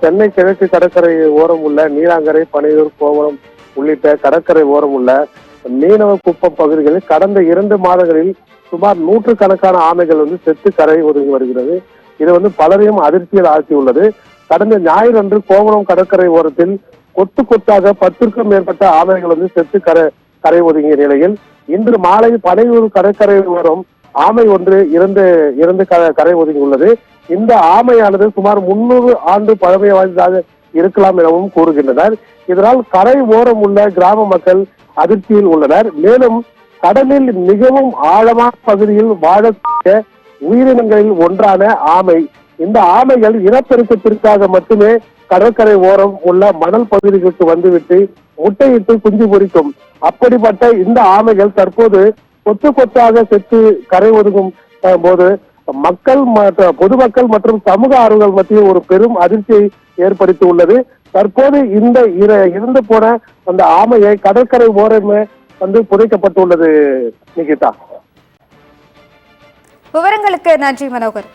சென்னை கிழக்கு கடற்கரை ஓரம் உள்ள நீலாங்கரை, பனையூர், கோவளம் உள்ளிட்ட கடற்கரை ஓரம் உள்ள மீனவ குப்பம் பகுதிகளில் கடந்த 2 மாதங்களில் சுமார் 100கணக்கான ஆமைகள் செத்து கரை ஒதுங்கி வருகிறது. இது பலரையும் அதிர்ச்சியில் ஆக்கியுள்ளது. கடந்த ஞாயிறு அன்று கோவளம் கடற்கரை ஓரத்தில் கொத்து கொத்தாக 10க்கும் மேற்பட்ட ஆமைகள் செத்து கரை ஒதுங்கிய நிலையில் இன்று மாலை பனையூர் கடற்கரை ஓரம் ஆமை ஒன்று இறந்து கரை ஒதுங்கியுள்ளது. இந்த ஆமையானது சுமார் 300 ஆண்டு பழமை வாய்ந்ததாக இருக்கலாம் எனவும் கூறுகின்றனர். இதனால் கரை ஓரம் உள்ள கிராம மக்கள் அதிர்ச்சியில் உள்ளனர். மேலும் கடலில் மிகவும் ஆழமான பகுதியில் வாழக்கூடிய உயிரினங்களில் ஒன்றான ஆமை. இந்த ஆமைகள் இனப்பெருக்கத்திற்காக மட்டுமே கடற்கரை ஓரம் உள்ள மணல் பகுதிகளுக்கு வந்துவிட்டு முட்டையிட்டு குஞ்சு பொரிக்கும். அப்படிப்பட்ட இந்த ஆமைகள் தற்போது கொத்து கொத்தாக செத்து கரை ஒதுங்கும் போது பொதுமக்கள் மற்றும் சமூக ஆர்வலர்கள் மத்தியில் ஒரு பெரும் அதிர்ச்சியை ஏற்படுத்தி உள்ளது. தற்போது இந்த இறந்து போன அந்த ஆமையை கடற்கரை ஓரமே புதைக்கப்பட்டுள்ளது. நிகிதா, விவரங்களுக்கு நன்றி மனோகர்.